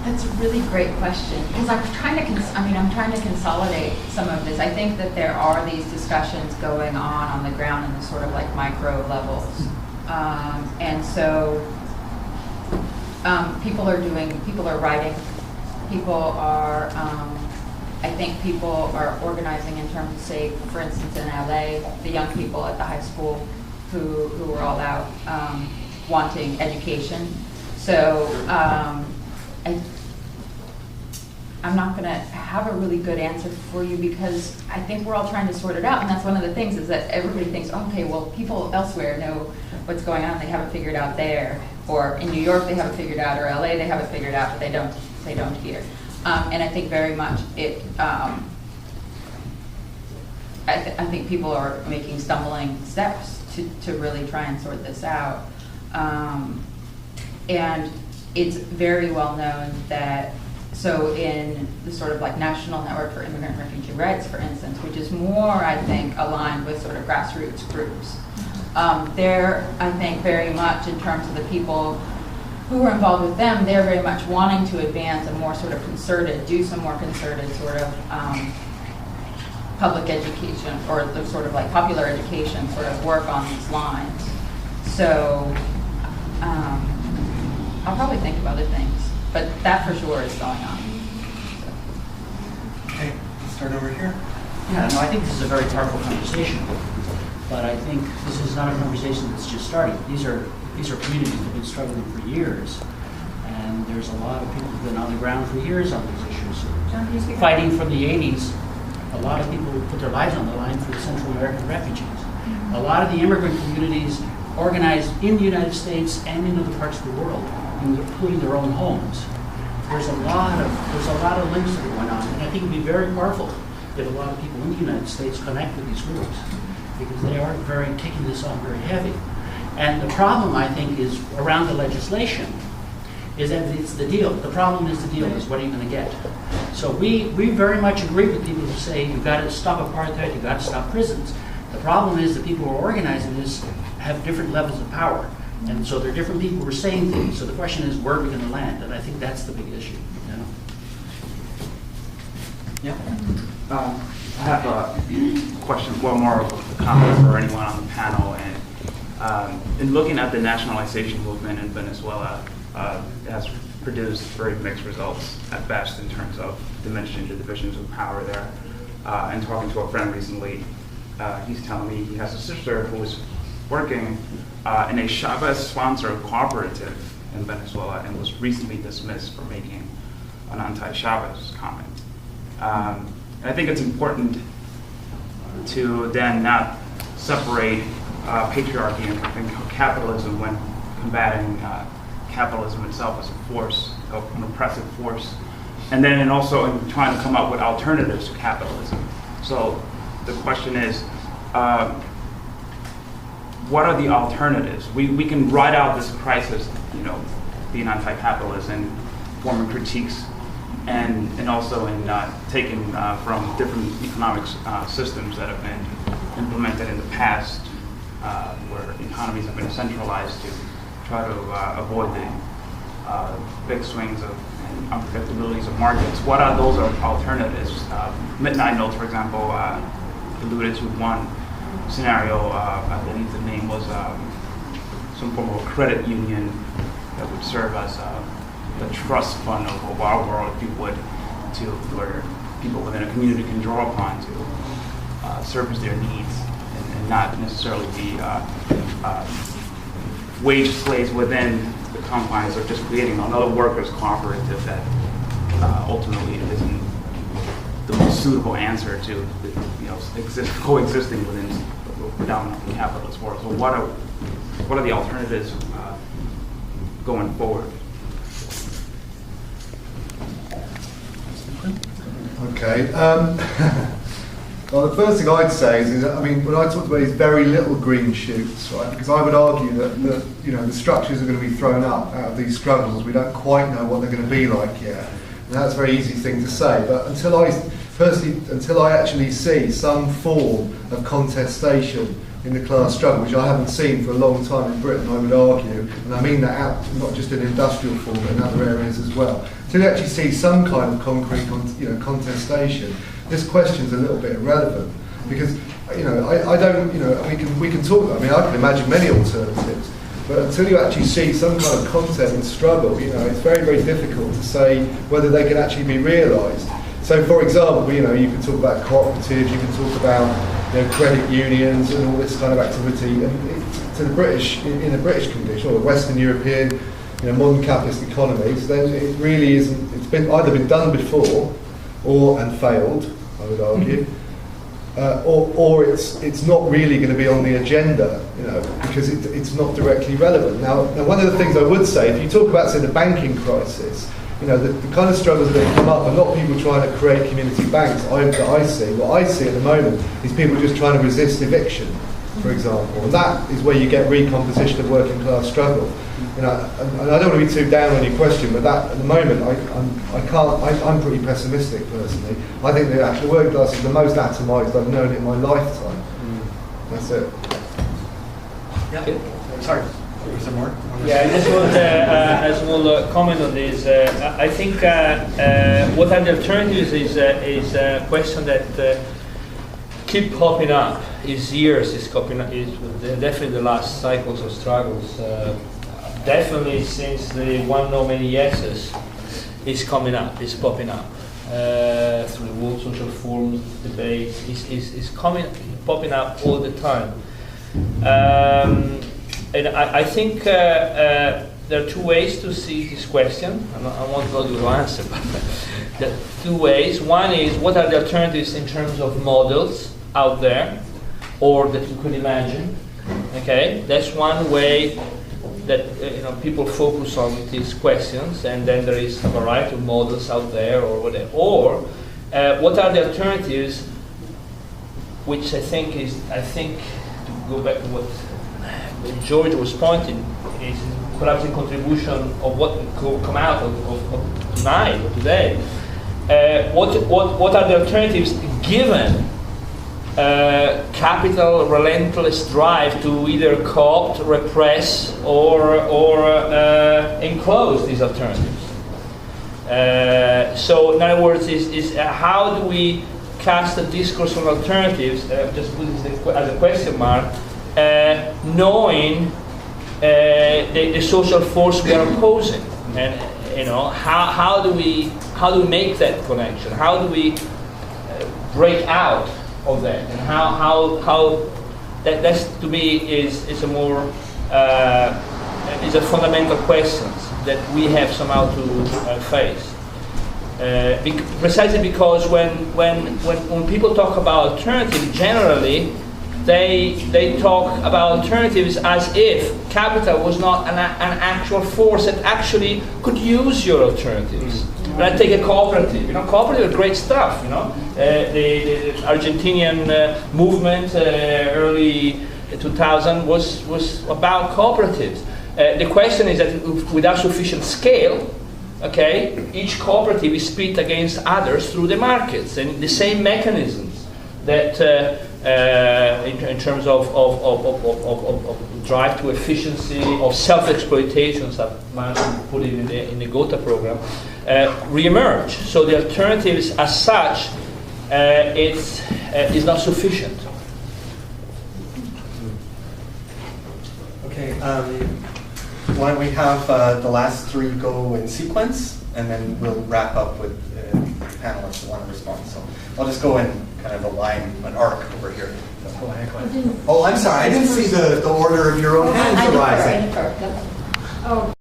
That's a really great question, because I'm trying to consolidate some of this. I think that there are these discussions going on the ground in the sort of like micro levels, and so people are writing, people are. I think people are organizing in terms of, say, for instance, in LA, the young people at the high school who were all out wanting education. So I'm not going to have a really good answer for you, because I think we're all trying to sort it out. And that's one of the things, is that everybody thinks, okay, well, people elsewhere know what's going on. They have it figured out there. Or in New York, they have it figured out. Or LA, they have it figured out, but they don't here. And I think very much it, I think people are making stumbling steps to really try and sort this out. And it's very well known that, so in the sort of like National Network for Immigrant and Refugee Rights, for instance, which is more, I think, aligned with sort of grassroots groups, they're, I think, very much in terms of the people who are involved with them, they're very much wanting to advance a more sort of do some more concerted sort of public education, or the sort of like popular education sort of work on these lines. So I'll probably think of other things, but that for sure is going on. So. Okay, let's start over here. Yeah, no, I think this is a very powerful conversation, but I think this is not a conversation that's just starting. These are communities that have been struggling for years, and there's a lot of people who've been on the ground for years on these issues. Fighting from the 80s, a lot of people put their lives on the line for the Central American refugees. Mm-hmm. A lot of the immigrant communities organized in the United States and in other parts of the world, including their own homes. There's a lot of links that are going on, and I think it'd be very powerful if a lot of people in the United States connect with these groups, because they are taking this on very heavy. And the problem, I think, is around the legislation, is that it's the deal. The problem is the deal is what are you going to get? So we very much agree with people who say you've got to stop apartheid, you've got to stop prisons. The problem is the people who are organizing this have different levels of power. And so there are different people who are saying things. So the question is, where are we going to land? And I think that's the big issue. You know? Yeah. I have a question, well, more of a comment for anyone on the panel. And in looking at the nationalization movement in Venezuela, it has produced very mixed results at best in terms of diminishing the divisions of power there. And talking to a friend recently, he's telling me he has a sister who is working in a Chavez-sponsored cooperative in Venezuela and was recently dismissed for making an anti-Chavez comment. And I think it's important to then not separate patriarchy and capitalism when combating capitalism itself as a force, an oppressive force, and then also in trying to come up with alternatives to capitalism. So the question is, what are the alternatives? We can ride out this crisis, being anti-capitalist and forming critiques, and also in taking from different economic systems that have been implemented in the past, where economies have been centralized to try to avoid the big swings of and unpredictabilities of markets. What are those alternatives? Midnight Notes, for example, alluded to one scenario. I believe the name was some form of a credit union that would serve as the trust fund of our world, if you would, where people within a community can draw upon to service their needs and not necessarily be wage slaves within the confines of just creating another workers' cooperative that ultimately isn't the most suitable answer to coexisting within the predominantly capitalist world. So what are the alternatives going forward? Okay. Well, the first thing I'd say is that, when I talked about these very little green shoots, right, because I would argue that the structures are going to be thrown up out of these struggles. We don't quite know what they're going to be like yet. And that's a very easy thing to say. But until I actually see some form of contestation in the class struggle, which I haven't seen for a long time in Britain, I would argue, and I mean that out not just in industrial form but in other areas as well. To actually see some kind of concrete contestation, this question's a little bit irrelevant, because I don't, we can talk, I mean, I can imagine many alternatives, but until you actually see some kind of content and struggle, it's very, very difficult to say whether they can actually be realised. So, for example, you can talk about cooperatives, you can talk about credit unions and all this kind of activity. And to the British, in a British condition, or the Western European, modern capitalist economies, then it really isn't. It's been either been done before, and failed, I would argue, or it's not really going to be on the agenda, because it's not directly relevant. Now, one of the things I would say, if you talk about, say, the banking crisis. The kind of struggles that come up, a lot of people trying to create community banks, what I see at the moment is people just trying to resist eviction, for example. And that is where you get recomposition of working class struggle. And I don't want to be too down on your question, but that, at the moment, I'm pretty pessimistic personally. I think the actual working class is the most atomised I've known in my lifetime. That's it. Yeah. Sorry. Was there more? Yeah, I just want a small comment on this. I think what are the alternatives is a question that keep popping up. Is years is popping up. Is definitely the last cycles of struggles. Definitely since the one no many yeses is coming up. Is popping up through the world social forums, debates. Is popping up all the time. And I think there are two ways to see this question. I won't go to answer, but there are two ways. One is, what are the alternatives in terms of models out there, or that you could imagine? Okay, that's one way that people focus on these questions, and then there is a variety of models out there, or whatever. Or what are the alternatives, which I think to go back to what George was pointing, is perhaps in contribution of what could come out of tonight or today. What are the alternatives given capital relentless drive to either co-opt, repress, or enclose these alternatives? So in other words, is how do we cast a discourse on alternatives? Just put this as a question mark. Knowing the social force we are opposing, and how do we make that connection? How do we break out of that? And how that's to me is a more is a fundamental question that we have somehow to face. Precisely because when people talk about alternative, generally they talk about alternatives as if capital was not an actual force that actually could use your alternatives. When I take a cooperative, cooperative is great stuff. The Argentinian movement early 2000 was about cooperatives. The question is that without sufficient scale, okay, each cooperative is split against others through the markets, and the same mechanisms that in terms of drive to efficiency, of self-exploitation, as Massimo put it in the Gotha program, re-emerge. So the alternatives as such is not sufficient. Okay, why don't we have the last three go in sequence, and then we'll wrap up with panelists that want to respond. So I'll just go in kind of a line, an arc over here. Go ahead. Oh, I'm sorry, I didn't see the order of your own hands arising. Oh.